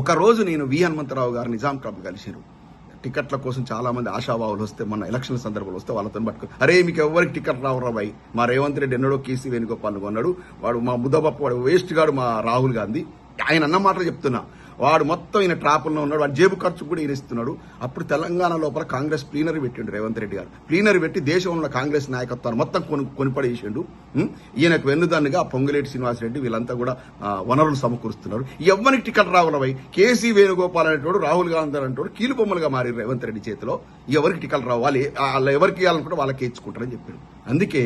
ఒకరోజు నేను వి హనుమంతరావు గారు నిజాం క్లబ్ కలిసారు. టికెట్ల కోసం చాలా మంది ఆశావాహులు వస్తే, మొన్న ఎలక్షన్ సందర్భంలో వస్తే వాళ్ళతో పట్టుకుని, అరే మీకు ఎవరికి టికెట్ రావురా బాయ్, మా రేవంత్ రెడ్డి ఎన్నడో కేసీ వేణుగోపాల్ కొన్నాడు, వాడు మా ముద్దబప్ప, వాడు వేస్ట్ గాడు మా రాహుల్ గాంధీ, ఆయన అన్న మాటలు చెప్తున్నా, వాడు మొత్తం ఈయన ట్రాపుల్లో ఉన్నాడు, వాడు జేబు ఖర్చు కూడా ఈయన ఇస్తున్నాడు. అప్పుడు తెలంగాణ లోపల కాంగ్రెస్ ప్లీనరీ పెట్టిండు రేవంత్ రెడ్డి గారు. ప్లీనరీ పెట్టి దేశంలో కాంగ్రెస్ నాయకత్వాన్ని మొత్తం కొనిపడేసిండు. ఈయనకు వెన్నుదన్నుగా పొంగులేటి శ్రీనివాసరెడ్డి వీళ్ళంతా కూడా వనరులు సమకూరుస్తున్నారు. ఎవరికి టికెట్ రావులవై, కేసీ వేణుగోపాల్ అనేటోడు, రాహుల్ గాంధీ అనేటోడు కీలు బొమ్మలుగా మారి రేవంత్ రెడ్డి చేతిలో. ఎవరికి టికెట్ రావు, వాళ్ళు ఎవరికి ఇవ్వాలనుకుంటే వాళ్ళకి ఇచ్చుకుంటారని చెప్పాడు. అందుకే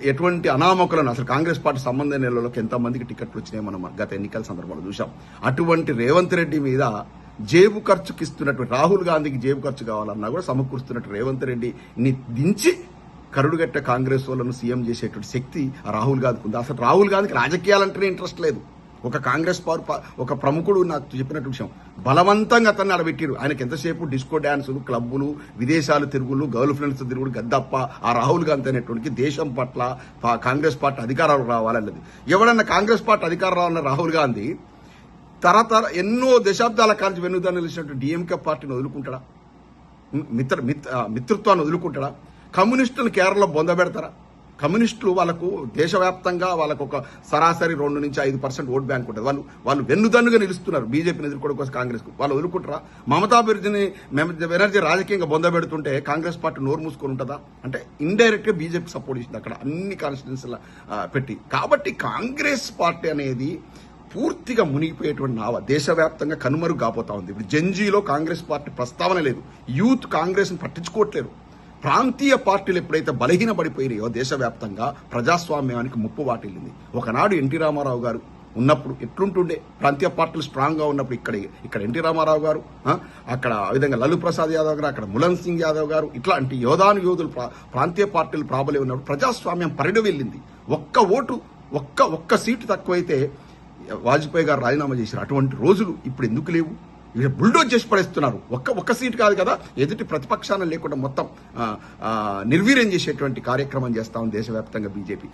ఎటువంటి అనామకులను, అసలు కాంగ్రెస్ పార్టీ సంబంధ నెలలోకి ఎంతమందికి టికెట్లు వచ్చినాయి మనం గత ఎన్నికల సందర్భంలో చూసాం. అటువంటి రేవంత్ రెడ్డి మీద జేబు ఖర్చుకి ఇస్తున్నటువంటి, రాహుల్ గాంధీకి జేబు ఖర్చు కావాలన్నా కూడా సమకూరుస్తున్నట్టు రేవంత్ రెడ్డిని దించి కరుడుగట్ట కాంగ్రెస్ వాళ్ళను సీఎం చేసేటువంటి శక్తి రాహుల్ గాంధీకి ఉంది. అసలు రాహుల్ గాంధీకి రాజకీయాలంటేనే ఇంట్రెస్ట్ లేదు. ఒక కాంగ్రెస్ ఒక ప్రముఖుడు నాకు చెప్పినట్టు విషయం, బలవంతంగా అతన్ని అడబెట్టారు. ఆయనకి ఎంతసేపు డిస్కో డాన్సులు, క్లబ్బులు, విదేశాలు తిరుగులు, గర్ల్ ఫ్రెండ్స్ తిరుగుడు గద్దప్ప. ఆ రాహుల్ గాంధీ అనేటువంటి దేశం పట్ల కాంగ్రెస్ పార్టీ అధికారాలు రావాలన్నది. ఎవడన్నా కాంగ్రెస్ పార్టీ అధికారం రావాలన్న రాహుల్ గాంధీ ఎన్నో దశాబ్దాల కాలం వెన్నుదాన్ని నిలిచినట్టు డిఎంకే పార్టీని వదులుకుంటాడా? మిత్రత్వాన్ని వదులుకుంటాడా? కమ్యూనిస్టులు కేరళలో బొందబెడతారా? కమ్యూనిస్టులు వాళ్ళకు దేశవ్యాప్తంగా వాళ్ళకు ఒక సరాసరి 2 నుంచి 5% ఓట్ బ్యాంక్ ఉంటుంది. వాళ్ళు వెన్నుదన్నుగా నిలుస్తున్నారు బీజేపీని ఎదుర్కోవడం కోసం. కాంగ్రెస్ వాళ్ళు వదులుకుంటారా? మమతా బెనర్జీ రాజకీయంగా బొందబెడుతుంటే కాంగ్రెస్ పార్టీ నోరు మూసుకొని ఉంటుందా? అంటే ఇండైరెక్ట్ గా బీజేపీ సపోర్ట్ ఇచ్చింది అక్కడ అన్ని కాన్స్టిట్యున్సీల పెట్టి. కాబట్టి కాంగ్రెస్ పార్టీ అనేది పూర్తిగా మునిగిపోయేటువంటి నావ దేశవ్యాప్తంగా కనుమరుగు కాబోతా ఉంది. ఇప్పుడు జంజీలో కాంగ్రెస్ పార్టీ ప్రస్తావన లేదు. యూత్ కాంగ్రెస్ ని పట్టించుకోవట్లేరు. ప్రాంతీయ పార్టీలు ఎప్పుడైతే బలహీనపడిపోయాయో దేశవ్యాప్తంగా ప్రజాస్వామ్యానికి ముప్పు వాటిల్లింది. ఒకనాడు ఎన్టీ రామారావు గారు ఉన్నప్పుడు ఎట్లుంటుండే, ప్రాంతీయ పార్టీలు స్ట్రాంగ్ గా ఉన్నప్పుడు ఇక్కడ ఎన్టీ రామారావు గారు, అక్కడ ఆ విధంగా లలూ ప్రసాద్ యాదవ్ గారు, అక్కడ ములాయం సింగ్ యాదవ్ గారు, ఇట్లాంటి యోధులు ప్రాంతీయ పార్టీలు ప్రాబల్యం ఉన్నప్పుడు ప్రజాస్వామ్యం పరిడి వెళ్ళింది. ఒక్క సీటు తక్కువైతే వాజ్పేయి గారు రాజీనామా చేశారు. అటువంటి రోజులు ఇప్పుడు ఎందుకు లేవు? బుల్డోజ్ చేసి పడేస్తున్నారు. ఒక్క సీటు కాదు కదా, ఎదుటి ప్రతిపక్షాన్ని లేకుండా మొత్తం నిర్వీర్యం చేసేటువంటి కార్యక్రమం చేస్తా ఉంది దేశవ్యాప్తంగా బీజేపీ.